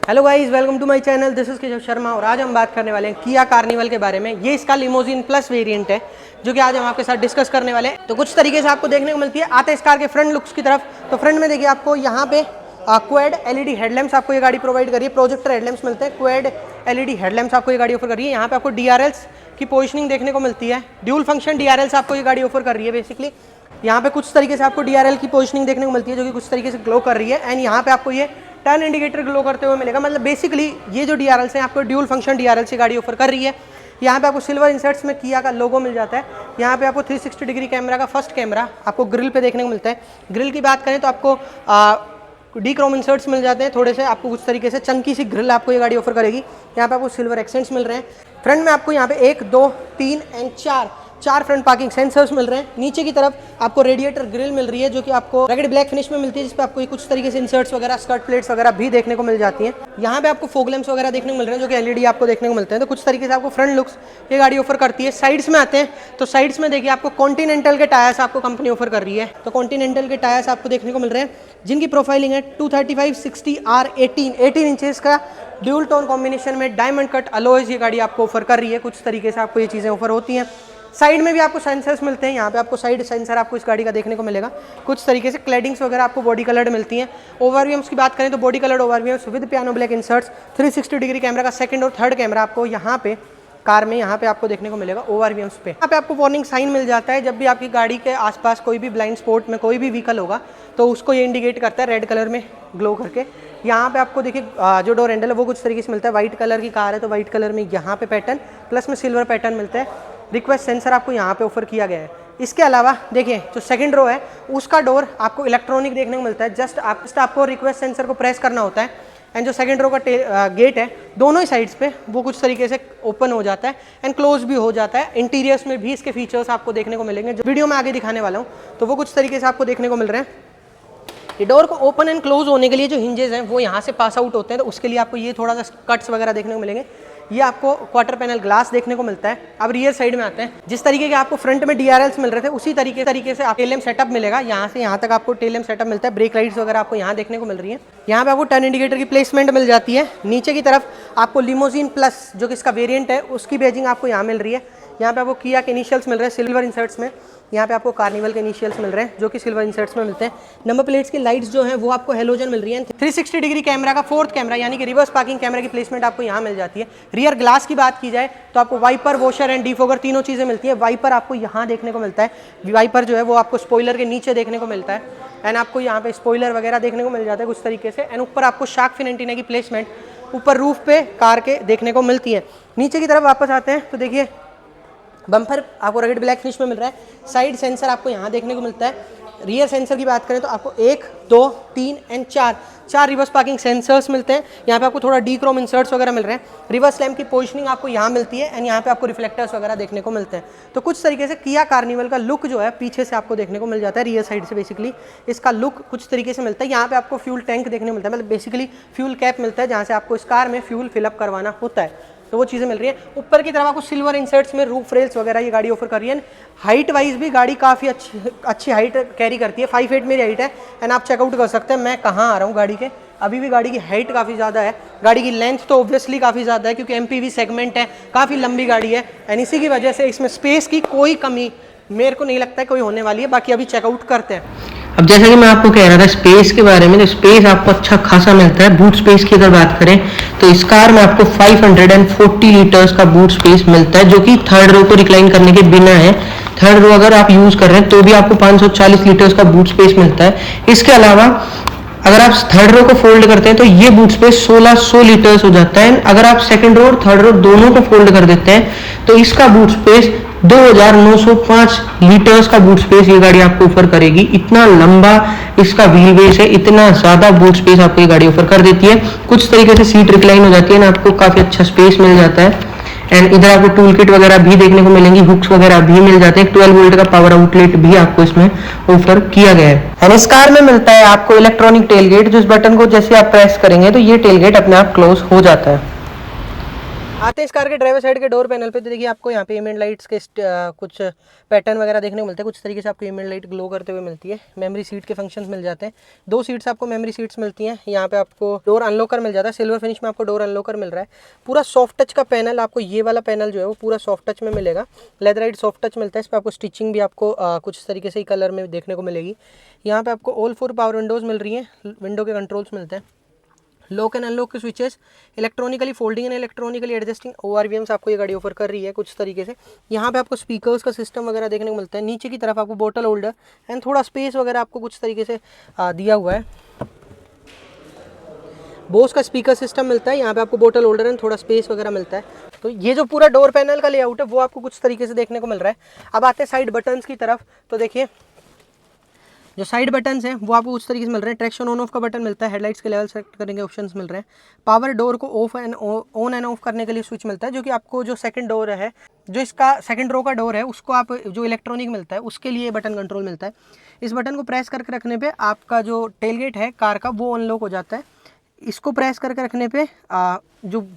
Hello guys, welcome to my channel. This is Keshav Sharma और आज हम बात करने वाले हैं किया कार्निवल के बारे में। ये इसका लिमोजिन प्लस वेरिएंट है जो कि आज हम आपके साथ डिस्कस करने वाले हैं। तो कुछ तरीके से आपको देखने को मिलती है। आते हैं इस कार के फ्रंट लुक्स की तरफ। तो फ्रंट में देखिए आपको यहाँ पे क्वाड एलईडी हेडलैम्प्स आपको ये गाड़ी प्रोवाइड करी है। प्रोजेक्टर हेडलैम्प्स मिलते हैं, क्वाड एलईडी हेडलैम्प्स आपको ये गाड़ी ऑफर कर रही है। यहाँ पे आपको डीआरएल्स की पोजिशनिंग देखने को मिलती है। ड्यूल फंक्शन डीआरएल्स आपको ये गाड़ी ऑफर कर रही है। बेसिकली यहाँ पे कुछ तरीके से आपको डीआरएल की पोजिशनिंग देखने को मिलती है जो कि कुछ तरीके से ग्लो कर रही है। एंड यहाँ पे आपको ये टर्न इंडिकेटर ग्लो करते हुए मिलेगा। मतलब बेसिकली ये जो डीआरएल्स हैं आपको ड्यूल फंक्शन डीआरएल से गाड़ी ऑफर कर रही है। यहाँ पे आपको सिल्वर इंसर्ट्स में किया का लोगो मिल जाता है। यहाँ पे आपको 360 डिग्री कैमरा का फर्स्ट कैमरा आपको ग्रिल पे देखने को मिलता है। ग्रिल की बात करें तो आपको डी क्रोम इंसर्ट्स मिल जाते हैं थोड़े से। आपको कुछ तरीके से चंकी सी ग्रिल आपको ये गाड़ी ऑफर करेगी। यहाँ पे आपको सिल्वर एक्सेंट्स मिल रहे हैं। फ्रंट में आपको यहाँ पे 1, 2, 3 एंड 4 फ्रंट पार्किंग सेंसर्स मिल रहे हैं। नीचे की तरफ आपको रेडिएटर ग्रिल मिल रही है जो कि आपको रगड़ ब्लैक फिनिश में मिलती है, जिस पे आपको कुछ तरीके से इंसर्ट्स वगैरह, स्कर्ट प्लेट्स वगैरह भी देखने को मिल जाती हैं। यहाँ पे आपको फॉग लैंप्स वगैरह देखने को मिल रहे हैं जो कि एलईडी आपको देखने को मिलते हैं। तो कुछ तरीके से आपको फ्रंट लुक्स ये गाड़ी ऑफर करती है। साइड्स में आते हैं तो साइड्स में देखिए आपको कॉन्टिनेंटल के टायर्स आपको कंपनी ऑफर कर रही है। तो कॉन्टिनेंटल के टायर्स आपको देखने को मिल रहे हैं जिनकी प्रोफाइलिंग है 235/60R18 18 इंचेस का ड्यूल टोन कॉम्बिनेशन में डायमंड कट अलॉयज ये गाड़ी आपको ऑफर कर रही है। कुछ तरीके से आपको ये चीज़ें ऑफर होती हैं। साइड में भी आपको सेंसर्स मिलते हैं। यहाँ पे आपको साइड सेंसर आपको इस गाड़ी का देखने को मिलेगा। कुछ तरीके से क्लैडिंग्स वगैरह आपको बॉडी कलर्ड मिलती हैं। ओवरव्यूम्स की बात करें तो body coloured ORVMs with piano black inserts, 360 degree camera का सेकंड और थर्ड कैमरा आपको यहाँ पे कार में यहाँ पे आपको देखने को मिलेगा ओवरव्यूम्स पे। यहाँ पे आपको वार्निंग साइन मिल जाता है जब भी आपकी गाड़ी के आसपास कोई भी ब्लाइंड स्पॉट में कोई भी व्हीकल होगा तो उसको ये इंडिकेट करता है रेड कलर में ग्लो करके। यहाँ पे आपको देखिए जो डोर हैंडल है वो कुछ तरीके से मिलता है। व्हाइट कलर की कार है तो व्हाइट कलर में यहाँ पे पैटर्न प्लस में सिल्वर पैटर्न मिलता है। रिक्वेस्ट सेंसर आपको यहाँ पे ऑफर किया गया है। इसके अलावा देखिए जो सेकंड रो है उसका डोर आपको इलेक्ट्रॉनिक देखने को मिलता है। जस्ट आपको रिक्वेस्ट सेंसर को प्रेस करना होता है एंड जो सेकंड रो का गेट है दोनों ही साइड्स पे वो कुछ तरीके से ओपन हो जाता है एंड क्लोज भी हो जाता है। इंटीरियर्स में भी इसके फीचर्स आपको देखने को मिलेंगे जो वीडियो में आगे दिखाने वाला हूँ। तो वो कुछ तरीके से आपको देखने को मिल रहे हैं। ये डोर को ओपन एंड क्लोज होने के लिए जो हिंजेस हैं वो यहाँ से पास आउट होते हैं तो उसके लिए आपको ये थोड़ा सा कट्स वगैरह देखने को मिलेंगे। ये आपको क्वार्टर पैनल ग्लास देखने को मिलता है। अब रियर साइड में आते हैं। जिस तरीके के आपको फ्रंट में डीआरएल्स मिल रहे थे उसी तरीके से टेल लैंप सेटअप मिलेगा। यहाँ से यहाँ तक आपको टेल लैंप सेटअप मिलता है। ब्रेक लाइट्स वगैरह आपको यहाँ देखने को मिल रही है। यहाँ पे आपको टर्न इंडिकेटर की प्लेसमेंट मिल जाती है। नीचे की तरफ आपको लिमोजिन प्लस जो कि इसका वेरिएंट है उसकी बैजिंग आपको यहाँ मिल रही है। यहाँ पे आपको किया के इनिशियल्स मिल रहे हैं सिल्वर इंसर्ट्स में। यहाँ पे आपको कार्निवल के इनिशियल्स मिल रहे हैं जो कि सिल्वर इंसर्ट्स में मिलते हैं। नंबर प्लेट्स की लाइट्स जो हैं वो आपको हेलोजन मिल रही हैं। 360 डिग्री कैमरा का फोर्थ कैमरा यानी कि रिवर्स पार्किंग कैमरा की प्लेसमेंट आपको यहाँ मिल जाती है। रियर ग्लास की बात की जाए तो आपको वाइपर, वॉशर एंड डिफोगर तीनों चीज़ें मिलती है। वाइपर आपको यहाँ देखने को मिलता है। वाइपर जो है वो आपको स्पॉइलर के नीचे देखने को मिलता है एंड आपको यहाँ पे स्पॉइलर वगैरह देखने को मिल जाता है कुछ तरीके से। एंड ऊपर आपको शार्क फिन एंटीना की प्लेसमेंट ऊपर रूफ पे कार के देखने को मिलती है। नीचे की तरफ वापस आते हैं तो देखिए बम्पर आपको रगड़ ब्लैक फिनिश में मिल रहा है। साइड सेंसर आपको यहाँ देखने को मिलता है। रियर सेंसर की बात करें तो आपको 1, 2, 3 एंड 4 रिवर्स पार्किंग सेंसर्स मिलते हैं। यहाँ पे आपको थोड़ा डी क्रोम इंसर्ट्स वगैरह मिल रहे हैं। रिवर्स लैम्प की पोजिशनिंग आपको यहाँ मिलती है एंड यहाँ पे आपको रिफ्लेक्टर्स वगैरह देखने को मिलते हैं। तो कुछ तरीके से किया कार्निवल का लुक जो है पीछे से आपको देखने को मिल जाता है। रियर साइड से बेसिकली इसका लुक कुछ तरीके से मिलता है। यहाँ पे आपको फ्यूल टैंक देखने को मिलता है, मतलब बेसिकली फ्यूल कैप मिलता है जहाँ से आपको इस कार में फ्यूल फिलअप करवाना होता है। तो वो चीज़ें मिल रही है। ऊपर की तरफ आपको सिल्वर इंसर्ट्स में रूफ रेल्स वगैरह ये गाड़ी ऑफर कर रही है। हाइट वाइज भी गाड़ी काफ़ी अच्छी हाइट कैरी करती है। 5'8" मेरी हाइट है एंड आप चेकआउट कर सकते हैं मैं कहाँ आ रहा हूँ गाड़ी के। अभी भी गाड़ी की हाइट काफ़ी ज़्यादा है। गाड़ी की लेंथ तो ऑब्वियसली काफ़ी ज़्यादा है क्योंकि MPV सेगमेंट है, काफ़ी लंबी गाड़ी है एंड इसी की वजह से इसमें स्पेस की कोई कमी मेरे को नहीं लगता है कोई होने वाली है। बाकी अभी चेकआउट करते हैं। अब जैसा कि मैं आपको कह रहा था स्पेस के बारे में, तो स्पेस आपको अच्छा खासा मिलता है। बूट स्पेस की अगर बात करें तो इस कार में आपको 540 लीटर्स का बूट स्पेस मिलता है जो कि थर्ड रो को रिक्लाइन करने के बिना है। थर्ड रो अगर आप यूज कर रहे हैं तो भी आपको 540 लीटर्स का बूट स्पेस मिलता है। इसके अलावा अगर आप थर्ड रो को फोल्ड करते हैं तो ये बूट स्पेस 1600 लीटर्स हो जाता है। अगर आप सेकंड रो और थर्ड रो दोनों को फोल्ड कर देते हैं तो इसका बूट स्पेस 2905 लीटर्स का बूट स्पेस ये गाड़ी आपको ऑफर करेगी। इतना लंबा इसका व्हील बेस है, इतना ज्यादा बूट स्पेस आपको ये गाड़ी ऑफर कर देती है। कुछ तरीके से सीट रिक्लाइन हो जाती है ना, आपको काफी अच्छा स्पेस मिल जाता है। एंड इधर आपको टूल किट वगैरह भी देखने को मिलेंगी, हुक्स वगैरह भी मिल जाते हैं। 12 वोल्ट का पावर आउटलेट भी आपको इसमें ऑफर किया गया है। एंड इस कार में मिलता है आपको इलेक्ट्रॉनिक टेल गेट, जो इस बटन को जैसे आप प्रेस करेंगे तो ये टेल गेट अपने आप क्लोज हो जाता है। आते हैं इस कार के ड्राइवर साइड के डोर पैनल पे, तो देखिए आपको यहाँ पे एम्बिएंट लाइट्स के कुछ पैटर्न वगैरह देखने को मिलते हैं। कुछ तरीके से आपको एम्बिएंट लाइट ग्लो करते हुए मिलती है। मेमोरी सीट के फंक्शंस मिल जाते हैं। 2 सीट्स आपको मेमोरी सीट्स मिलती हैं। यहाँ पे आपको डोर अनलॉकर मिल जाता है। सिल्वर फिनिश में आपको डोर अनलॉकर मिल रहा है। पूरा सॉफ्ट टच का पैनल, आपको ये वाला पैनल जो है वो पूरा सॉफ्ट टच में मिलेगा। लेदराइट सॉफ्ट टच मिलता है। इस पर आपको स्टिचिंग भी आपको कुछ तरीके से ही कलर में देखने को मिलेगी। यहाँ पे आपको ऑल 4 पावर विंडोज़ मिल रही हैं। विंडो के कंट्रोल्स मिलते हैं। लॉक एंड अनलॉक के switches, electronically folding and electronically adjusting ORVMs आपको ये गाड़ी ऑफर कर रही है कुछ तरीके से। यहाँ पे आपको स्पीकर्स का सिस्टम वगैरह देखने को मिलता है। नीचे की तरफ आपको बोतल होल्डर एंड थोड़ा स्पेस वगैरह आपको कुछ तरीके से दिया हुआ है। बोस का स्पीकर सिस्टम मिलता है। यहाँ पे आपको बोतल होल्डर एंड थोड़ा स्पेस वगैरह मिलता है। तो ये जो पूरा डोर पैनल का लेआउट है वो आपको कुछ तरीके से देखने को मिल रहा है। अब आते हैं साइड बटन्स की तरफ, तो देखिए जो साइड बटन्स हैं वो आपको उस तरीके से मिल रहे हैं। ट्रैक्शन ऑन ऑफ का बटन मिलता है। हेडलाइट्स के लेवल सेलेक्ट करने के ऑप्शंस मिल रहे हैं। पावर डोर को ऑन एंड ऑफ करने के लिए स्विच मिलता है, जो कि आपको जो सेकंड डोर है, जो इसका सेकंड रो का डोर है, उसको आप जो इलेक्ट्रॉनिक मिलता है उसके लिए बटन कंट्रोल मिलता है। इस बटन को प्रेस करके रखने पर आपका जो टेलगेट है कार का वो अनलॉक हो जाता है। इसको प्रेस करके रखने पे जो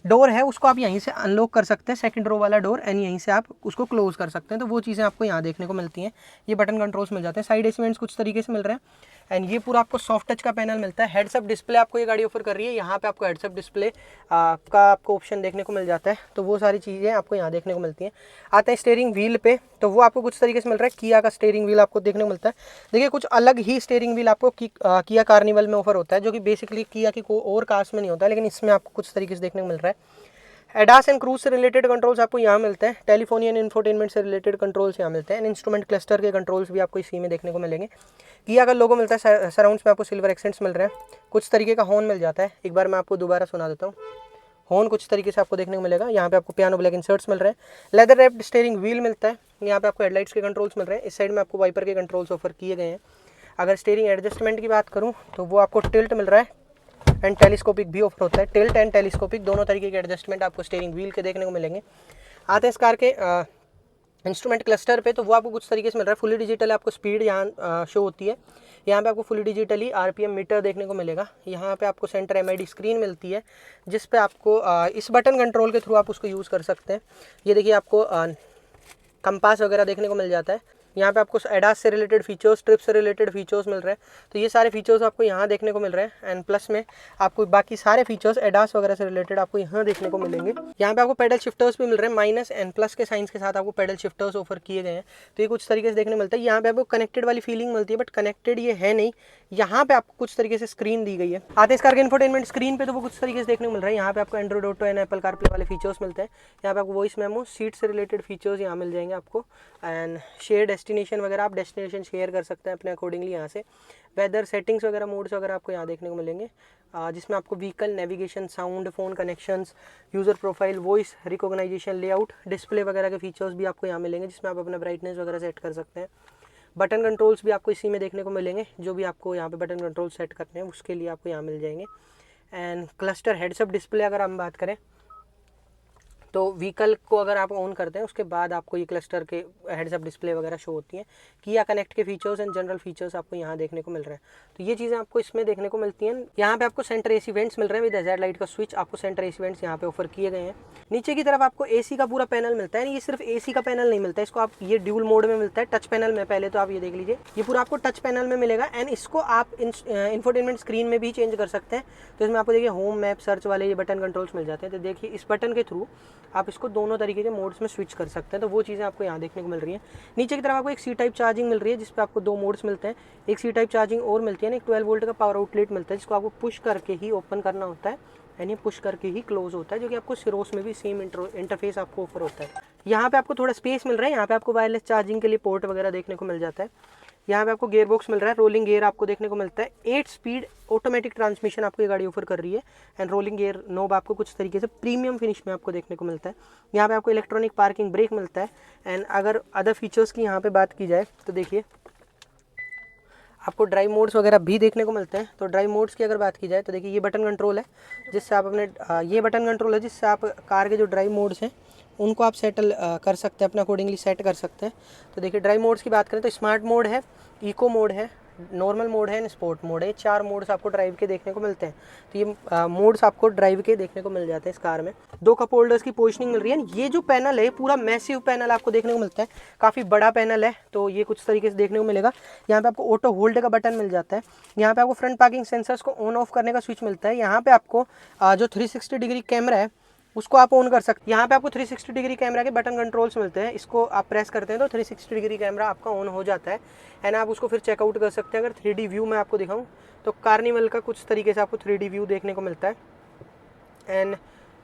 डोर है उसको आप यहीं से अनलॉक कर सकते हैं, सेकंड रो वाला डोर, एंड यहीं से आप उसको क्लोज कर सकते हैं। तो वो चीज़ें आपको यहाँ देखने को मिलती हैं। ये बटन कंट्रोल्स मिल जाते हैं। साइड एलिमेंट्स कुछ तरीके से मिल रहे हैं। एंड ये पूरा आपको सॉफ्ट टच का पैनल मिलता है। हेड्स अप डिस्प्ले आपको ये गाड़ी ऑफर कर रही है। यहाँ पे आपको हेड्स अप डिस्प्ले का आपको ऑप्शन देखने को मिल जाता है। तो वो सारी चीज़ें आपको यहाँ देखने को मिलती हैं। आते हैं स्टीयरिंग व्हील पे, तो वो आपको कुछ तरीके से मिल रहा है। किया का स्टीयरिंग व्हील आपको देखने को मिलता है। देखिए कुछ अलग ही स्टीयरिंग व्हील आपको किया कार्निवल में ऑफर होता है, जो कि बेसिकली किया की और कार्स में नहीं होता है, लेकिन इसमें आपको कुछ तरीके से देखने को मिल रहा है। एडास एंड क्रूज से रिलेटेड कंट्रोल्स आपको यहाँ मिलते हैं। टेलीफोनी एंड इन्फोटेनमेंट से रिलेटेड कंट्रोल्स यहाँ मिलते हैं। इंस्ट्रूमेंट क्लस्टर के कंट्रोल्स भी आपको इसी में देखने को मिलेंगे। किया का लोगो मिलता है। सराउंड्स में आपको सिल्वर एक्सेंट्स मिल रहे हैं। कुछ तरीके का हॉर्न मिल जाता है। एक बार मैं आपको दोबारा सुना देता हूँ। हॉर्न कुछ तरीके से आपको देखने को मिलेगा। यहाँ पे आपको पियानो ब्लैक इंसर्ट्स मिल रहे हैं। लेदर रैप्ड स्टीयरिंग व्हील मिलता है। यहाँ पे आपको हेडलाइट्स के कंट्रोल्स मिल रहे हैं। इस साइड में आपको वाइपर के कंट्रोल्स ऑफर किए गए हैं। अगर स्टीयरिंग एडजस्टमेंट की बात करूँ तो वो आपको टिल्ट मिल रहा है एंड टेलीस्कोपिक भी ऑफर होता है। टिल्ट एंड टेलीस्कोपिक दोनों तरीके के एडजस्टमेंट आपको स्टीयरिंग व्हील के देखने को मिलेंगे। आते हैं इस कार के इंस्ट्रूमेंट क्लस्टर पे, तो वो आपको कुछ तरीके से मिल रहा है। फुली डिजिटल आपको स्पीड यहाँ शो होती है। यहाँ पे आपको फुली डिजिटली RPM मीटर देखने को मिलेगा। यहाँ पे आपको सेंटर MID स्क्रीन मिलती है, जिस पे आपको इस बटन कंट्रोल के थ्रू आप उसको यूज़ कर सकते हैं। ये देखिए आपको कंपास वगैरह देखने को मिल जाता है। यहाँ पे आपको एडास से रिलेटेड फीचर्स, ट्रिप से रिलेटेड फीचर्स मिल रहे हैं। तो ये सारे फीचर्स आपको यहाँ देखने को मिल रहे हैं। एंड प्लस में आपको बाकी सारे फीचर्स एडास वगैरह से रिलेटेड आपको यहाँ देखने को मिलेंगे। यहाँ पे आपको पेडल शिफ्टर्स भी मिल रहे हैं। माइनस एंड प्लस के साइंस के साथ आपको पेडल शिफ्टर्स ऑफर किए गए हैं। तो ये कुछ तरीके से देखने को मिलता है। यहाँ पे आपको कनेक्टेड वाली फीलिंग मिलती है, बट कनेक्टेड ये है नहीं। यहाँ पे आपको कुछ तरीके से स्क्रीन दी गई है। आते इस कार के इंफोटेनमेंट स्क्रीन पे, तो वो कुछ तरीके से देखने को मिल रहा है। यहाँ पे आपको Android auto and Apple CarPlay वाले फीचर्स मिलते हैं। यहाँ पे आपको वॉइस मेमो, सीट से रिलेटेड फीचर्स यहाँ मिल जाएंगे आपको। एंड शेयर डेस्टिनेशन वगैरह, आप डेस्टिनेशन शेयर कर सकते हैं अपने अकॉर्डिंगली यहाँ से। वेदर सेटिंग्स वगैरह, मोड्स वगैरह आपको यहाँ देखने को मिलेंगे, जिसमें आपको vehicle navigation, sound, phone connections, user profile, voice recognition, layout, display वगैरह के फीचर्स भी आपको यहाँ मिलेंगे, जिसमें आप अपना ब्राइटनेस वगैरह सेट कर सकते हैं। बटन कंट्रोल्स भी आपको इसी में देखने को मिलेंगे। जो भी आपको यहाँ पे बटन कंट्रोल सेट करने हैं उसके लिए आपको यहाँ मिल जाएंगे। एंड क्लस्टर हेडसअप डिस्प्ले अगर हम बात करें, तो व्हीकल को अगर आप ऑन करते हैं उसके बाद आपको ये क्लस्टर के हेडसअप डिस्प्ले वगैरह शो होती हैं। किया कनेक्ट के फीचर्स एंड जनरल फीचर्स आपको यहाँ देखने को मिल रहे हैं। तो ये चीज़ें आपको इसमें देखने को मिलती हैं। यहाँ पे आपको सेंटर AC वेंट्स मिल रहे हैं विद हैज़ार्ड लाइट का स्विच। आपको सेंटर AC वेंट्स यहाँ पे ऑफर किए गए हैं। नीचे की तरफ आपको AC का पूरा पैनल मिलता है। ये सिर्फ AC का पैनल नहीं मिलता है, इसको आप ये ड्यूल मोड में मिलता है, टच पैनल में। पहले तो आप ये देख लीजिए, ये पूरा आपको टच पैनल में मिलेगा। एंड इसको आप इंफोटेनमेंट स्क्रीन में भी चेंज कर सकते हैं। तो इसमें आपको देखिए होम, मैप, सर्च वाले ये बटन कंट्रोल्स मिल जाते हैं। तो देखिए इस बटन के थ्रू आप इसको दोनों तरीके के मोड्स में स्विच कर सकते हैं। तो वो चीज़ें आपको यहाँ देखने को मिल रही है। नीचे की तरफ आपको एक C टाइप चार्जिंग मिल रही है, जिसपे आपको 2 मोड्स मिलते हैं। एक C टाइप चार्जिंग और मिलती है ना, एक 12 वोल्ट का पावर आउटलेट मिलता है, जिसको आपको पुश करके ही ओपन करना होता है, यानी पुश करके ही क्लोज होता है, जो कि आपको सिरोस में भी सेम इंटरफेस आपको ऑफर होता है। यहाँ पे आपको थोड़ा स्पेस मिल रहा है। यहाँ पे आपको वायरलेस चार्जिंग के लिए पोर्ट वगैरह देखने को मिल जाता है। यहाँ पे आपको गियर बॉक्स मिल रहा है। रोलिंग गियर आपको देखने को मिलता है। 8 स्पीड ऑटोमेटिक ट्रांसमिशन आपको ये गाड़ी ऑफर कर रही है। एंड रोलिंग गियर नोब आपको कुछ तरीके से प्रीमियम फिनिश में आपको देखने को मिलता है। यहाँ पे आपको इलेक्ट्रॉनिक पार्किंग ब्रेक मिलता है। एंड अगर अदर फीचर्स की यहाँ पे बात की जाए तो देखिए आपको ड्राइव मोड्स वगैरह भी देखने को मिलते हैं। तो ड्राइव मोड्स की अगर बात की जाए तो देखिए ये बटन कंट्रोल है, जिससे आप अपने ये बटन कंट्रोल है जिससे आप कार के जो ड्राइव मोड्स हैं उनको आप सेटल कर सकते हैं, अपना अकॉर्डिंगली सेट कर सकते हैं। तो देखिए ड्राइव मोड्स की बात करें तो स्मार्ट मोड है, इको मोड है, नॉर्मल मोड है एंड स्पोर्ट मोड है। 4 मोड्स आपको ड्राइव के देखने को मिलते हैं। तो ये मोड्स आपको ड्राइव के देखने को मिल जाते हैं इस कार में। 2 कप होल्डर्स की पोजिशनिंग मिल रही है। ये जो पैनल है पूरा मैसिव पैनल आपको देखने को मिलता है, काफ़ी बड़ा पैनल है। तो ये कुछ तरीके से देखने को मिलेगा। यहाँ पे आपको ऑटो होल्ड का बटन मिल जाता है। यहाँ पे आपको फ्रंट पार्किंग सेंसर्स को ऑन ऑफ करने का स्विच मिलता है। यहाँ पे आपको जो 360 डिग्री कैमरा है उसको आप ऑन कर सकते हैं। यहाँ पे आपको 360 डिग्री कैमरा के बटन कंट्रोल्स मिलते हैं। इसको आप प्रेस करते हैं तो 360 डिग्री कैमरा आपका ऑन हो जाता है एंड आप उसको फिर चेकआउट कर सकते हैं। अगर 3D व्यू मैं आपको दिखाऊं तो कार्निवल का कुछ तरीके से आपको 3D व्यू देखने को मिलता है। एंड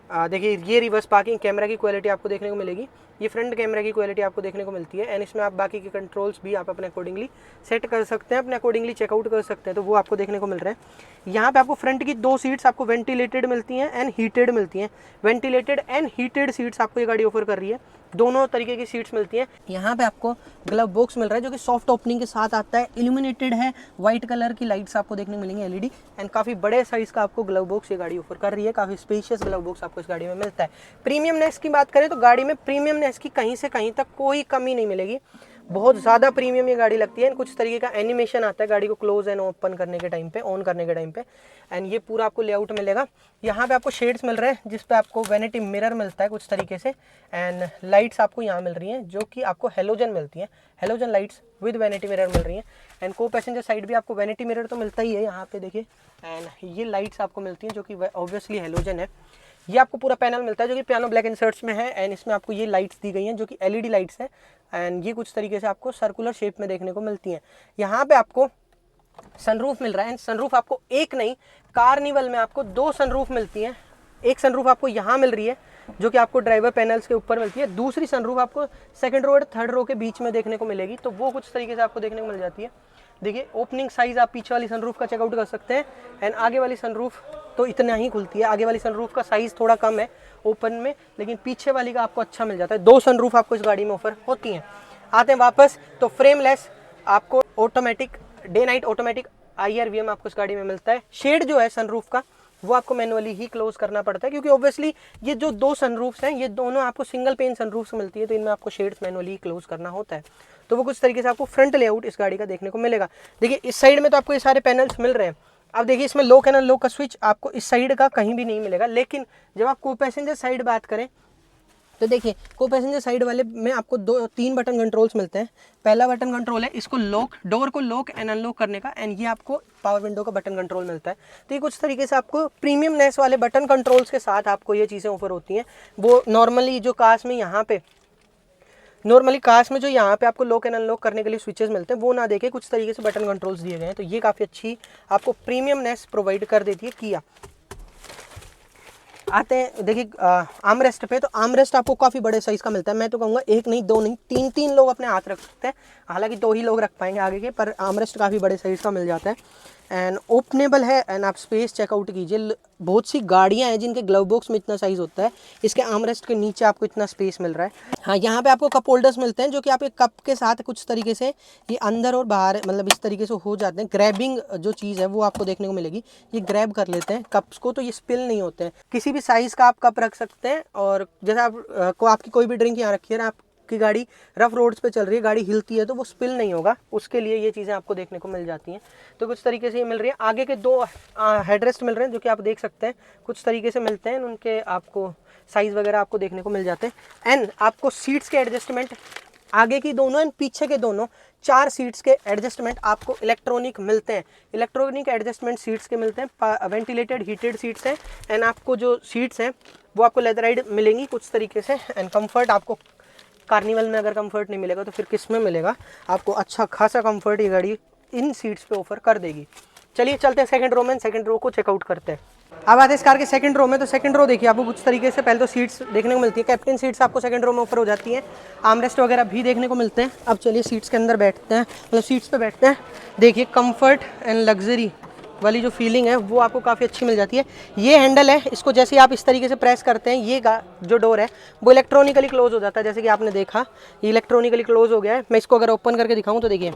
देखिए ये रिवर्स पार्किंग कैमरा की क्वालिटी आपको देखने को मिलेगी, ये फ्रंट कैमरा की क्वालिटी आपको देखने को मिलती है। एंड इसमें आप बाकी के कंट्रोल्स भी आप अपने अकॉर्डिंगली सेट कर सकते हैं, अपने अकॉर्डिंगली चेकआउट कर सकते हैं, तो वो आपको देखने को मिल रहा है। यहाँ पे आपको फ्रंट की 2 सीट्स आपको वेंटिलेटेड मिलती हैं एंड हीटेड मिलती हैं। वेंटिलेटेड एंड हीटेड सीट्स आपको ये गाड़ी ऑफर कर रही है, दोनों तरीके की सीट्स मिलती हैं। यहाँ पे आपको ग्लव बॉक्स मिल रहा है जो कि सॉफ्ट ओपनिंग के साथ आता है, इल्यूमिनेटेड है, वाइट कलर की लाइट्स आपको देखने को मिलेंगी LED एंड काफ़ी बड़े साइज़ का आपको ग्लव बॉक्स ये गाड़ी ऑफर कर रही है। काफ़ी स्पेशियस ग्लव बॉक्स आपको इस गाड़ी में मिलता है। प्रीमियमनेस की बात करें तो गाड़ी में प्रीमियमनेस की कहीं से कहीं तक कोई कमी नहीं मिलेगी, बहुत ज़्यादा प्रीमियम ये गाड़ी लगती है। कुछ तरीके का एनिमेशन आता है गाड़ी को क्लोज एंड ओपन करने के टाइम पे, ऑन करने के टाइम पे, एंड ये पूरा आपको लेआउट मिलेगा। यहाँ पे आपको शेड्स मिल रहे हैं जिस पे आपको वैनिटी मिरर मिलता है कुछ तरीके से एंड लाइट्स आपको यहाँ मिल रही हैं जो कि आपको हेलोजन मिलती हैं, halogen lights with vanity mirror मिल रही हैं। एंड को पैसेंजर साइड भी आपको वैनिटी मिरर तो मिलता ही है यहाँ पे देखिए, एंड ये लाइट्स आपको मिलती हैं जो कि ऑब्वियसली हेलोजन है। ये आपको पूरा पैनल मिलता है जो कि पियानो ब्लैक इंसर्ट्स में है एंड इसमें आपको ये लाइट्स दी गई हैं जो कि LED लाइट्स हैं एंड ये कुछ तरीके से आपको सर्कुलर शेप में देखने को मिलती हैं। यहाँ पे आपको सनरूफ मिल रहा है एंड सनरूफ आपको एक नहीं, कार्निवल में आपको 2 सनरूफ मिलती हैं। एक सनरूफ आपको यहाँ मिल रही है जो कि आपको ड्राइवर पैनल्स के ऊपर मिलती है, दूसरी सनरूफ आपको सेकंड रो और थर्ड रो के बीच में देखने को मिलेगी, तो वो कुछ तरीके से आपको देखने को मिल जाती है। देखिए ओपनिंग साइज़ आप पीछे वाली सनरूफ का चेकआउट कर सकते हैं एंड आगे वाली सनरूफ तो इतना ही खुलती है। आगे वाली सनरूफ का साइज़ थोड़ा कम है ओपन में, लेकिन पीछे वाली का आपको अच्छा मिल जाता है। 2 सनरूफ आपको इस गाड़ी में ऑफर होती हैं। आते हैं वापस तो फ्रेमलेस आपको automatic day night automatic IRVM आपको इस गाड़ी में मिलता है। शेड जो है सनरूफ का वो आपको मैनुअली ही क्लोज करना पड़ता है क्योंकि ऑब्वियसली ये जो 2 सनरूफ्स हैं ये दोनों आपको सिंगल पेन सनरूफ्स मिलती है, तो इनमें आपको शेड्स मैनुअली ही क्लोज करना होता है। तो वो कुछ तरीके से आपको फ्रंट लेआउट इस गाड़ी का देखने को मिलेगा। देखिए इस साइड में तो आपको ये सारे पैनल्स मिल रहे हैं। अब देखिए इसमें लॉक एंड अनलॉक का स्विच आपको इस साइड का कहीं भी नहीं मिलेगा, लेकिन जब आप को पैसेंजर साइड बात करें तो देखिए को पैसेंजर साइड वाले में आपको 3 बटन कंट्रोल्स मिलते हैं। पहला बटन कंट्रोल है इसको लॉक, डोर को लॉक एंड अनलॉक करने का, एंड ये आपको पावर विंडो का बटन कंट्रोल मिलता है। तो ये कुछ तरीके से आपको प्रीमियमनेस वाले बटन कंट्रोल्स के साथ आपको ये चीज़ें ऑफर होती हैं। वो नॉर्मली जो कार्स में यहाँ पे जो यहाँ पे आपको लॉक एंड अनलॉक करने के लिए स्विचेस मिलते हैं वो ना देके कुछ तरीके से बटन कंट्रोल्स दिए गए हैं, तो ये काफ़ी अच्छी आपको प्रीमियमनेस प्रोवाइड कर देती है किया। आते हैं देखिए आर्मरेस्ट पे, तो आर्मरेस्ट आपको काफ़ी बड़े साइज़ का मिलता है। मैं तो कहूँगा 1 नहीं 2 नहीं 3 लोग अपने हाथ रख सकते हैं, हालांकि 2 ही लोग रख पाएंगे आगे के, पर आर्मरेस्ट काफ़ी बड़े साइज़ का मिल जाता है एंड ओपनेबल है। एंड आप स्पेस चेकआउट कीजिए, बहुत सी गाड़ियाँ हैं जिनके ग्लव बॉक्स में इतना साइज़ होता है, इसके आर्मरेस्ट के नीचे आपको इतना स्पेस मिल रहा है। हाँ यहाँ पे आपको कप होल्डर्स मिलते हैं जो कि आप एक कप के साथ कुछ तरीके से ये अंदर और बाहर मतलब इस तरीके से हो जाते हैं। ग्रैबिंग जो चीज़ है वो आपको देखने को मिलेगी, ये ग्रैब कर लेते हैं कप्स को, तो ये स्पिल नहीं होते हैं। किसी भी साइज़ का आप कप रख सकते हैं, और जैसे आप आपकी कोई भी ड्रिंक यहाँ रखी है ना, आपकी गाड़ी रफ रोड्स पे चल रही है, गाड़ी हिलती है तो वो स्पिल नहीं होगा, उसके लिए ये चीज़ें आपको देखने को मिल जाती हैं। तो कुछ तरीके से ये मिल रही है। आगे के 2 हेडरेस्ट मिल रहे हैं जो कि आप देख सकते हैं कुछ तरीके से मिलते हैं, उनके आपको साइज़ वगैरह आपको देखने को मिल जाते हैं। एंड आपको सीट्स के एडजस्टमेंट आगे की दोनों एंड पीछे के दोनों 4 सीट्स के एडजस्टमेंट आपको इलेक्ट्रॉनिक मिलते हैं। इलेक्ट्रॉनिक एडजस्टमेंट सीट्स के मिलते हैं, वेंटिलेटेड हीटेड सीट्स हैं एंड आपको जो सीट्स हैं वो आपको लेदराइड मिलेंगी कुछ तरीके से। एंड कंफर्ट आपको कार्निवल में अगर कंफर्ट नहीं मिलेगा तो फिर किस में मिलेगा, आपको अच्छा खासा कंफर्ट ये गाड़ी इन सीट्स पे ऑफर कर देगी। चलिए चलते हैं सेकंड रो में, सेकंड रो को चेकआउट करते हैं। अब आते हैं इस कार के सेकंड रो में, तो सेकंड रो देखिए आपको कुछ तरीके से पहले तो सीट्स देखने को मिलती है, कैप्टन सीट्स आपको सेकंड रो में ऑफर हो जाती है, आर्मरेस्ट वगैरह भी देखने को मिलते हैं। अब चलिए सीट्स के अंदर बैठते हैं, मतलब सीट्स पे बैठते हैं। देखिए कंफर्ट एंड लग्जरी वाली जो फीलिंग है वो आपको काफ़ी अच्छी मिल जाती है। ये हैंडल है, इसको जैसे ही आप इस तरीके से प्रेस करते हैं ये जो डोर है वो इलेक्ट्रॉनिकली क्लोज हो जाता है, जैसे कि आपने देखा ये इलेक्ट्रॉनिकली क्लोज हो गया है। मैं इसको अगर ओपन करके दिखाऊं तो देखिए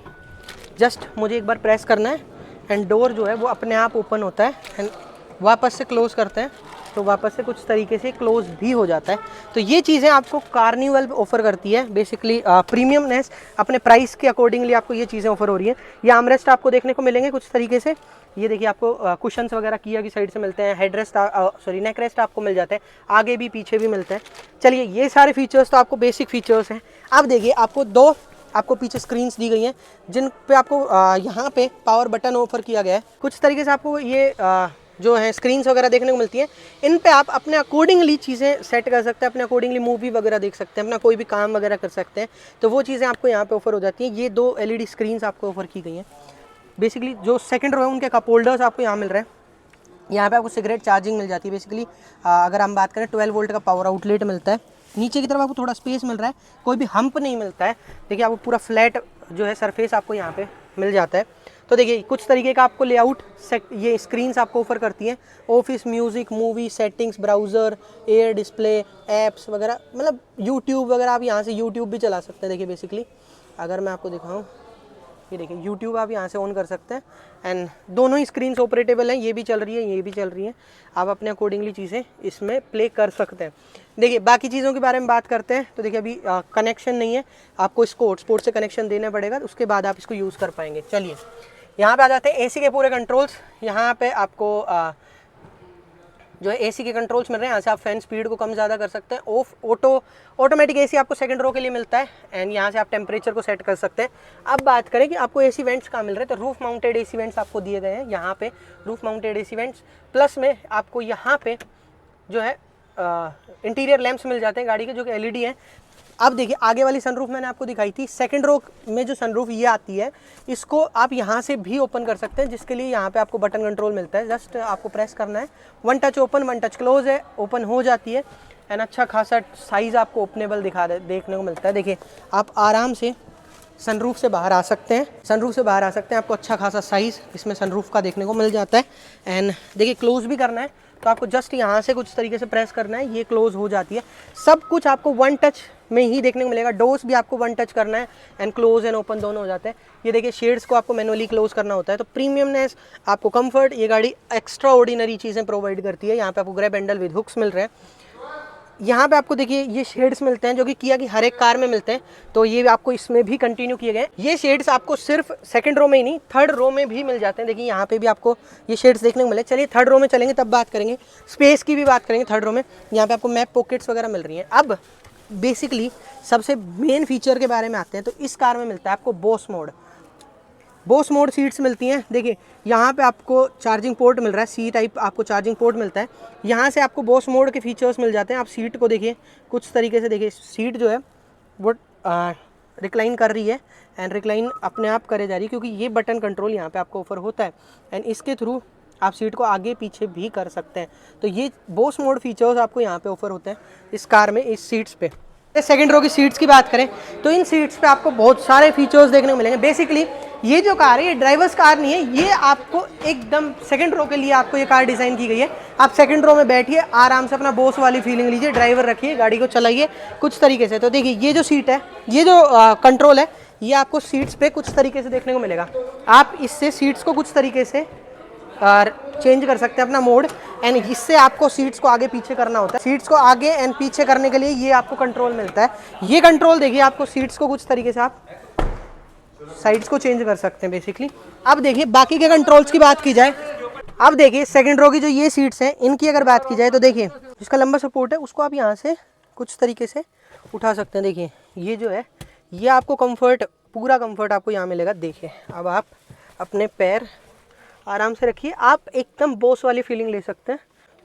जस्ट मुझे एक बार प्रेस करना है एंड डोर जो है वो अपने आप ओपन होता है एंड वापस से क्लोज करते हैं तो वापस से कुछ तरीके से क्लोज भी हो जाता है। तो ये चीज़ें आपको कार्निवल ऑफर करती है, बेसिकली प्रीमियमनेस अपने प्राइस के अकॉर्डिंगली आपको ये चीज़ें ऑफर हो रही है। ये आर्मरेस्ट आपको देखने को मिलेंगे कुछ तरीके से, ये देखिए आपको कुशन्स वगैरह किया की साइड से मिलते हैं, हेडरेस्ट नेक रेस्ट आपको मिल जाते हैं, आगे भी पीछे भी मिलते हैं। चलिए ये सारे फीचर्स तो आपको बेसिक फीचर्स हैं। अब देखिए आपको दो आपको पीछे स्क्रीन्स दी गई हैं जिन पे आपको यहाँ पे पावर बटन ऑफर किया गया है। कुछ तरीके से आपको ये जो है स्क्रीन्स वगैरह देखने को मिलती है, इन पे आप अपने अकॉर्डिंगली चीज़ें सेट कर सकते हैं, अपने अकॉर्डिंगली मूवी वगैरह देख सकते हैं, अपना कोई भी काम वगैरह कर सकते हैं। तो वो चीज़ें आपको यहाँ पे ऑफर हो जाती हैं। ये 2 LED स्क्रीन्स आपको ऑफर की गई हैं। बेसिकली जो सेकंड रो है उनके कप होल्डर्स आपको यहाँ मिल रहे हैं। यहाँ पे आपको सिगरेट चार्जिंग मिल जाती है। बेसिकली अगर हम बात करें 12 वोल्ट का पावर आउटलेट मिलता है। नीचे की तरफ आपको थोड़ा स्पेस मिल रहा है, कोई भी हम्प नहीं मिलता है। देखिए आपको पूरा फ्लैट जो है सरफेस आपको यहाँ पे मिल जाता है। तो देखिए कुछ तरीके का आपको लेआउट ये स्क्रीन्स आपको ऑफर करती हैं। Office, music, movie, settings, browser, air display, apps वगैरह, मतलब यूट्यूब वगैरह आप यहाँ से यूट्यूब भी चला सकते हैं। देखिए बेसिकली अगर मैं आपको दिखाऊँ, ये देखिए यूट्यूब आप यहाँ से ऑन कर सकते हैं एंड दोनों ही स्क्रीन्स ऑपरेटेबल हैं, ये भी चल रही है, ये भी चल रही है। आप अपने अकॉर्डिंगली चीज़ें इसमें प्ले कर सकते हैं। देखिए बाकी चीज़ों के बारे में बात करते हैं। तो देखिए अभी कनेक्शन नहीं है, आपको इसको हॉटस्पॉट से कनेक्शन देना पड़ेगा, उसके बाद आप इसको यूज़ कर पाएंगे। चलिए यहाँ पे आ जाते हैं एसी के पूरे कंट्रोल्स। यहाँ पे आपको जो है एसी के कंट्रोल्स मिल रहे हैं। यहाँ से आप फैन स्पीड को कम ज़्यादा कर सकते हैं। ऑटोमेटिक एसी आपको सेकंड रो के लिए मिलता है एंड यहाँ से आप टेम्परेचर को सेट कर सकते हैं। अब बात करें कि आपको एसी वेंट्स कहाँ मिल रहे हैं, तो रूफ माउंटेड एसी वेंट्स आपको दिए गए हैं। यहाँ पे roof mounted AC vents plus में आपको यहाँ पे जो है इंटीरियर लैंप्स मिल जाते हैं गाड़ी के, जो कि LED हैं। अब देखिए आगे वाली सनरूफ मैंने आपको दिखाई थी, सेकंड रो में जो सनरूफ ये आती है, इसको आप यहाँ से भी ओपन कर सकते हैं, जिसके लिए यहाँ पे आपको बटन कंट्रोल मिलता है। जस्ट आपको प्रेस करना है, 1 टच ओपन 1 टच क्लोज है, ओपन हो जाती है एंड अच्छा खासा साइज़ आपको ओपनेबल देखने को मिलता है। देखिए आप आराम से सनरूफ से बाहर आ सकते हैं, आपको अच्छा खासा साइज़ इसमें सनरूफ का देखने को मिल जाता है। एंड देखिए क्लोज़ भी करना है तो आपको जस्ट यहाँ से कुछ तरीके से प्रेस करना है, ये क्लोज़ हो जाती है। सब कुछ आपको 1 टच में ही देखने को मिलेगा। डोर्स भी आपको 1 टच करना है एंड क्लोज एंड ओपन दोनों हो जाते हैं। ये देखिए शेड्स को आपको मैनुअली क्लोज करना होता है। तो प्रीमियमनेस, आपको कंफर्ट, ये गाड़ी एक्स्ट्रा ऑर्डिनरी चीज़ें प्रोवाइड करती है। यहाँ पे आपको ग्रैब हैंडल विद हुक्स मिल रहे हैं। यहाँ पे आपको देखिए ये शेड्स मिलते हैं जो कि किया की हर एक कार में मिलते हैं, तो ये आपको इसमें भी कंटिन्यू किए गए। ये शेड्स आपको सिर्फ सेकंड रो में ही नहीं, थर्ड रो में भी मिल जाते हैं। देखिए यहाँ पे भी आपको ये शेड्स देखने को मिले। चलिए थर्ड रो में चलेंगे तब बात करेंगे, स्पेस की भी बात करेंगे। थर्ड रो में यहाँ पे आपको मैप पॉकेट्स वगैरह मिल रही हैं। अब बेसिकली सबसे मेन फीचर के बारे में आते हैं, तो इस कार में मिलता है आपको बोस मोड सीट्स मिलती हैं। देखिए यहाँ पे आपको चार्जिंग पोर्ट मिल रहा है, सी टाइप आपको चार्जिंग पोर्ट मिलता है। यहाँ से आपको बोस मोड के फीचर्स मिल जाते हैं। आप सीट को देखिए कुछ तरीके से, देखिए सीट जो है वो रिक्लाइन कर रही है एंड रिक्लाइन अपने आप करे जा रही है, क्योंकि ये बटन कंट्रोल यहाँ पे आपको ऑफर होता है एंड इसके थ्रू आप सीट को आगे पीछे भी कर सकते हैं। तो ये बोस मोड फीचर्स आपको यहाँ पे ऑफर होते हैं इस कार में, इस सीट्स पे। सेकंड रो की सीट्स की बात करें तो इन सीट्स पे आपको बहुत सारे फीचर्स देखने को मिलेंगे। बेसिकली ये जो कार है ये ड्राइवर्स कार नहीं है, ये आपको एकदम सेकंड रो के लिए आपको ये कार डिज़ाइन की गई है। आप सेकंड रो में बैठिए, आराम से अपना बॉस वाली फीलिंग लीजिए, ड्राइवर रखिए, गाड़ी को चलाइए कुछ तरीके से। तो देखिए ये जो सीट है, ये जो कंट्रोल है, ये आपको सीट्स पे कुछ तरीके से देखने को मिलेगा। आप इससे सीट्स को कुछ तरीके से चेंज कर सकते हैं अपना मोड एंड इससे आपको सीट्स को आगे पीछे करना होता है। सीट्स को आगे एंड पीछे करने के लिए ये आपको कंट्रोल मिलता है। ये कंट्रोल देखिए आपको सीट्स को कुछ तरीके से आप साइड्स को चेंज कर सकते हैं बेसिकली। अब देखिए बाकी के कंट्रोल्स की बात की जाए, अब देखिए सेकंड रो की जो ये सीट्स हैं इनकी अगर बात की जाए तो देखिए जिसका लंबा सपोर्ट है उसको आप यहाँ से कुछ तरीके से उठा सकते हैं। देखिए ये जो है ये आपको कंफर्ट, पूरा कंफर्ट आपको यहाँ मिलेगा। देखिए अब आप अपने पैर आराम से रखिए, आप एकदम बॉस वाली फीलिंग ले सकते हैं।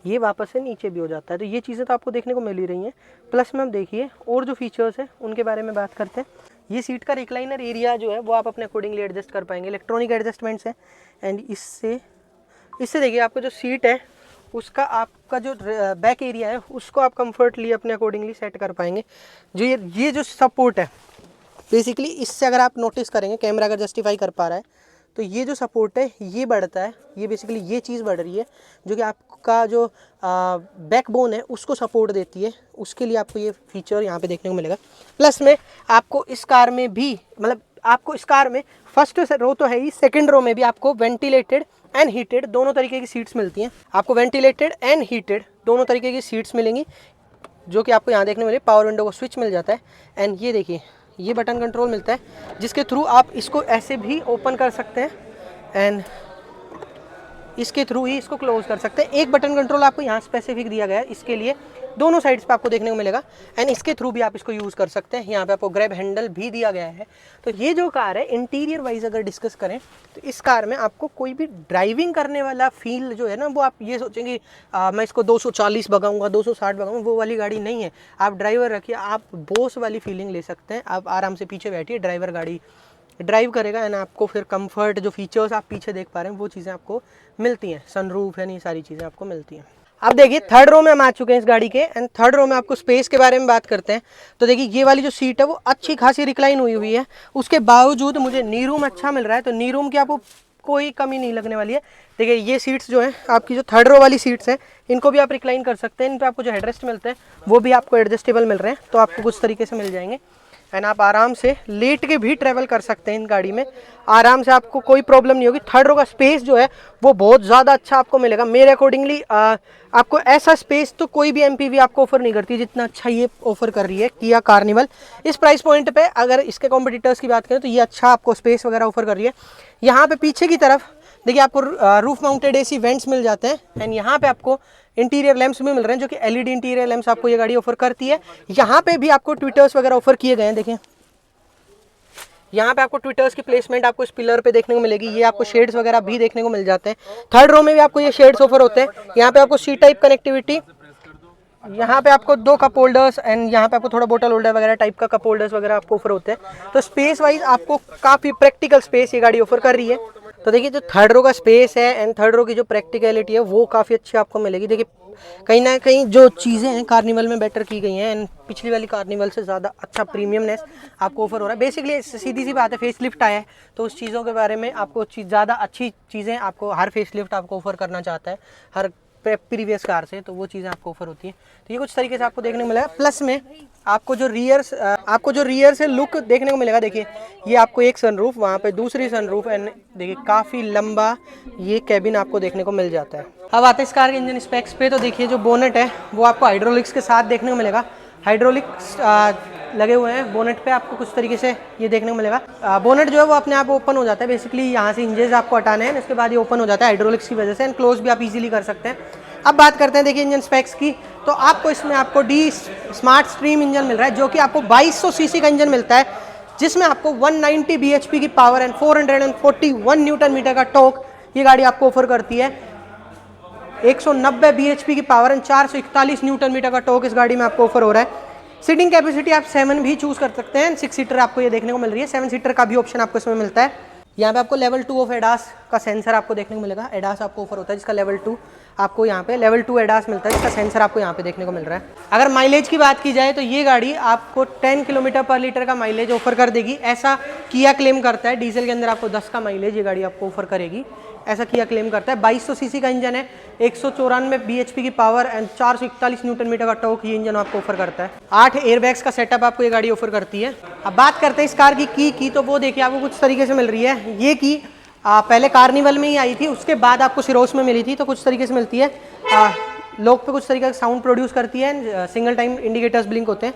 ये वापस से नीचे भी हो जाता है। तो ये चीज़ें तो आपको देखने को मिल ही रही हैं। प्लस में आप देखिए और जो फीचर्स हैं उनके बारे में बात करते हैं। ये सीट का रिक्लाइनर एरिया जो है वो आप अपने अकॉर्डिंगली एडजस्ट कर पाएंगे। इलेक्ट्रॉनिक एडजस्टमेंट्स हैं एंड इससे देखिए आपको जो सीट है उसका आपका जो बैक एरिया है उसको आप कंफर्टली अपने अकॉर्डिंगली सेट कर पाएंगे। जो ये जो सपोर्ट है बेसिकली, इससे अगर आप नोटिस करेंगे, कैमरा अगर जस्टिफाई कर पा रहा है, तो ये जो सपोर्ट है ये बढ़ता है। ये बेसिकली ये चीज़ बढ़ रही है जो कि आपका जो बैकबोन है उसको सपोर्ट देती है। उसके लिए आपको ये फीचर यहाँ पे देखने को मिलेगा। प्लस में आपको इस कार में भी, मतलब आपको इस कार में फर्स्ट रो तो है ही, सेकंड रो में भी आपको वेंटिलेटेड एंड हीटेड दोनों तरीके की सीट्स मिलती हैं आपको, वेंटिलेटेड एंड हीटेड दोनों तरीके की सीट्स मिलेंगी, जो कि आपको यहाँ देखने मिले। पावर विंडो को स्विच मिल जाता है एंड ये देखिए ये बटन कंट्रोल मिलता है, जिसके थ्रू आप इसको ऐसे भी ओपन कर सकते हैं एंड इसके थ्रू ही इसको क्लोज कर सकते हैं। एक बटन कंट्रोल आपको यहाँ स्पेसिफिक दिया गया है इसके लिए, दोनों साइड्स पे आपको देखने को मिलेगा एंड इसके थ्रू भी आप इसको यूज़ कर सकते हैं। यहाँ पे आपको ग्रैब हैंडल भी दिया गया है। तो ये जो कार है इंटीरियर वाइज अगर डिस्कस करें तो इस कार में आपको कोई भी ड्राइविंग करने वाला फील जो है ना, वो आप ये सोचेंगे मैं इसको 240 भगाऊंगा 260 भगाऊंगा, वो वाली गाड़ी नहीं है। आप ड्राइवर रखिए, आप बोस वाली फीलिंग ले सकते हैं। आप आराम से पीछे बैठिए, ड्राइवर गाड़ी ड्राइव करेगा एंड आपको फिर कंफर्ट जो फीचर्स आप पीछे देख पा रहे हैं वो चीज़ें आपको मिलती हैं। सनरूफ है, नहीं सारी चीज़ें आपको मिलती हैं। अब देखिए थर्ड रो में हम आ चुके हैं इस गाड़ी के एंड थर्ड रो में आपको स्पेस के बारे में बात करते हैं। तो देखिए ये वाली जो सीट है वो अच्छी खासी रिक्लाइन हुई है, उसके बावजूद मुझे नी रूम अच्छा मिल रहा है। तो नी रूम की आपको कोई कमी नहीं लगने वाली है। देखिए ये सीट्स जो हैं आपकी, जो थर्ड रो वाली सीट्स हैं, इनको भी आप रिक्लाइन कर सकते हैं। इन पर आपको जो हेडरेस्ट मिलते हैं वो भी आपको एडजस्टेबल मिल रहे हैं, तो आपको कुछ तरीके से मिल जाएंगे एंड आप आराम से लेट के भी ट्रैवल कर सकते हैं इन गाड़ी में आराम से, आपको कोई प्रॉब्लम नहीं होगी। थर्ड रो का स्पेस जो है वो बहुत ज़्यादा अच्छा आपको मिलेगा मेरे अकॉर्डिंगली। आपको ऐसा स्पेस तो कोई भी एमपीवी आपको ऑफर नहीं करती जितना अच्छा ये ऑफर कर रही है किया कार्निवल। इस प्राइस पॉइंट पे अगर इसके कॉम्पिटिटर्स की बात करें तो ये अच्छा आपको स्पेस वगैरह ऑफर कर रही है। यहाँ पे पीछे की तरफ देखिए आपको रूफ माउंटेड एसी वेंट्स मिल जाते हैं एंड यहाँ पे आपको इंटीरियर लैंप्स भी मिल रहे हैं, जो कि एलईडी इंटीरियर लैंप्स आपको ये गाड़ी ऑफर करती है। यहाँ पे भी आपको ट्विटर्स वगैरह ऑफर किए गए हैं। देखिए यहाँ पे आपको ट्विटर्स की प्लेसमेंट आपको इस पिलर पे देखने को मिलेगी। ये आपको शेड्स वगैरह भी देखने को मिल जाते हैं। थर्ड रो में भी आपको ये शेड्स ऑफर होते हैं। यहाँ पे आपको सी टाइप कनेक्टिविटी, यहाँ पे आपको 2 कप होल्डर्स एंड यहाँ पे आपको थोड़ा बोतल होल्डर वगैरह टाइप का कप होल्डर्स वगैरह आपको ऑफर होते हैं। तो स्पेस वाइज आपको काफ़ी प्रैक्टिकल स्पेस ये गाड़ी ऑफर कर रही है। तो देखिए जो थर्ड रो का स्पेस है एंड थर्ड रो की जो प्रैक्टिकलिटी है वो काफ़ी अच्छी आपको मिलेगी। देखिए कहीं ना कहीं जो चीज़ें हैं कार्निवल में बेटर की गई हैं एंड पिछली वाली कार्निवल से ज़्यादा अच्छा प्रीमियमनेस आपको ऑफर हो रहा है। बेसिकली सीधी सी बात है, फेस लिफ्ट आया है तो उस चीज़ों के बारे में आपको ज़्यादा अच्छी चीज़ें आपको हर फेस लिफ्ट आपको ऑफर करना चाहता है हर प्रीवियस कार से, तो वो चीज़ें आपको ऑफर होती हैं। तो ये कुछ तरीके से आपको देखने को मिलेगा। प्लस में आपको जो रियर से लुक देखने को मिलेगा। देखिए ये आपको एक सनरूफ, वहाँ पे दूसरी सनरूफ एंड देखिए काफ़ी लंबा ये कैबिन आपको देखने को मिल जाता है। अब आते हैं इस कार के इंजन स्पेक्स पे। तो देखिए जो बोनेट है वो आपको हाइड्रोलिक्स के साथ देखने को मिलेगा। हाइड्रोलिक्स लगे हुए हैं बोनेट पे, आपको कुछ तरीके से ये देखने को मिलेगा। बोनेट जो है वो अपने आप ओपन हो जाता है। बेसिकली यहाँ से हिंजेस आपको हटाने हैं, इसके बाद ये ओपन हो जाता है हाइड्रोलिक्स की वजह से एंड क्लोज भी आप इजीली कर सकते हैं। अब बात करते हैं देखिए इंजन स्पेक्स की। तो आपको इसमें आपको डी स्मार्ट स्ट्रीम इंजन मिल रहा है, जो कि आपको 2200 सीसी का इंजन मिलता है, जिसमें आपको 190 bhp की पावर एंड 441 न्यूटन मीटर का टॉर्क ये गाड़ी आपको ऑफर करती है। 190 bhp की पावर एंड 441 न्यूटन मीटर का टॉर्क इस गाड़ी में आपको ऑफर हो रहा है। सीटिंग कैपेसिटी आप 7 भी चूज कर सकते हैं, 6 सीटर आपको ये देखने को मिल रही है। 7 सीटर का भी ऑप्शन आपको इसमें मिलता है। यहाँ पे आपको लेवल 2 ऑफ एडास का सेंसर आपको देखने को मिलेगा। एडास आपको ऑफर होता है जिसका लेवल 2 आपको यहाँ पे लेवल 2 एडास मिलता है, जिसका सेंसर आपको यहाँ पे देखने को मिल रहा है। अगर माइलेज की बात की जाए तो ये गाड़ी आपको 10 किलोमीटर पर लीटर का माइलेज ऑफर कर देगी, ऐसा किया क्लेम करता है। डीजल के अंदर आपको 10 का माइलेज ये गाड़ी आपको ऑफर करेगी, ऐसा किया क्लेम करता है। 2200 सीसी का इंजन है, 194 bhp की पावर एंड 441 न्यूटन मीटर का टॉर्क ये इंजन आपको ऑफर करता है। 8 एयरबैग्स का सेटअप आपको ये गाड़ी ऑफर करती है। अब बात करते हैं इस कार की तो वो देखिए आपको कुछ तरीके से मिल रही है। ये की पहले कार्निवल में ही आई थी, उसके बाद आपको सिरोस में मिली थी, तो कुछ तरीके से मिलती है। लॉक पे कुछ तरीके का साउंड प्रोड्यूस करती है, सिंगल टाइम इंडिकेटर्स ब्लिंक होते हैं,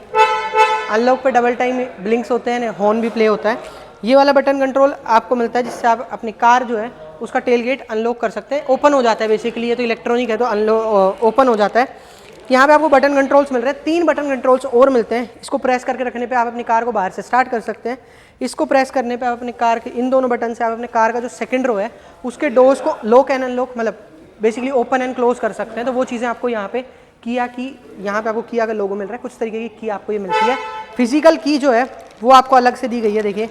अनलॉक पे डबल टाइम ब्लिंक्स होते हैं, हॉर्न भी प्ले होता है। ये वाला बटन कंट्रोल आपको मिलता है जिससे आप अपनी कार जो है उसका टेल गेट अनलॉक कर सकते हैं, ओपन हो जाता है। बेसिकली ये तो इलेक्ट्रॉनिक है तो अनलॉक ओपन हो जाता है। यहाँ पे आपको बटन कंट्रोल्स मिल रहे हैं, 3 बटन कंट्रोल्स और मिलते हैं। इसको प्रेस करके रखने पे आप अपनी कार को बाहर से स्टार्ट कर सकते हैं। इसको प्रेस करने पे आप अपनी कार के इन दोनों बटन से आप अपने कार का जो सेकंड रो है उसके डोर्स को लॉक एंड अनलॉक मतलब बेसिकली ओपन एंड क्लोज कर सकते हैं। तो वो चीज़ें आपको यहाँ पे किया की, यहाँ पे आपको किया का लोगो मिल रहा है, कुछ तरीके की आपको ये मिलती है। फिजिकल की जो है वो आपको अलग से दी गई है। देखिए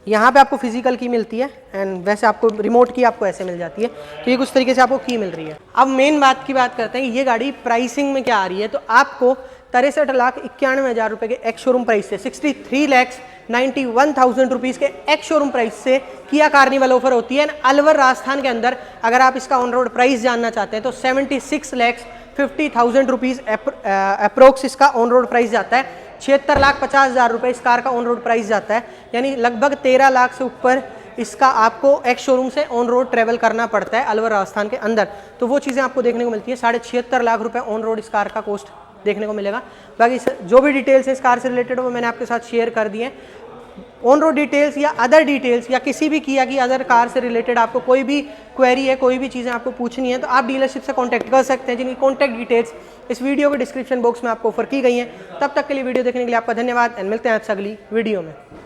यहाँ पे आपको फिजिकल की मिलती है एंड वैसे आपको रिमोट की आपको ऐसे मिल जाती है। तो ये कुछ तरीके से आपको की मिल रही है। अब मेन बात की बात करते हैं, ये गाड़ी प्राइसिंग में क्या आ रही है। तो आपको 63,91,000 रुपये के एक्स शोरूम प्राइस से 63,91,000 रुपीज़ के एक्स शोरूम प्राइस से किया कार्निवल ऑफर होती है। अलवर राजस्थान के अंदर अगर आप इसका ऑन रोड प्राइस जानना चाहते हैं तो 76,50,000 रुपीज़ अप्रोक्स इसका ऑन रोड प्राइस जाता है। 76,50,000 रुपये इस कार का ऑन रोड प्राइस जाता है, यानी लगभग 13 लाख से ऊपर इसका आपको एक्स शोरूम से ऑन रोड ट्रेवल करना पड़ता है अलवर राजस्थान के अंदर, तो वो चीज़ें आपको देखने को मिलती है। 76.5 लाख रुपए ऑन रोड इस कार का कॉस्ट देखने को मिलेगा। बाकी जो भी डिटेल्स है इस कार से रिलेटेड वो मैंने आपके साथ शेयर कर दिए। ऑन रोड डिटेल्स या अदर डिटेल्स या किसी भी किया की अदर कार से रिलेटेड आपको कोई भी क्वेरी है, कोई भी चीज़ें आपको पूछनी है, तो आप डीलरशिप से कांटेक्ट कर सकते हैं, जिनकी कांटेक्ट डिटेल्स इस वीडियो के डिस्क्रिप्शन बॉक्स में आपको ऑफर की गई हैं। तब तक के लिए वीडियो देखने के लिए आपका धन्यवाद एंड मिलते हैं आपसे अगली वीडियो में।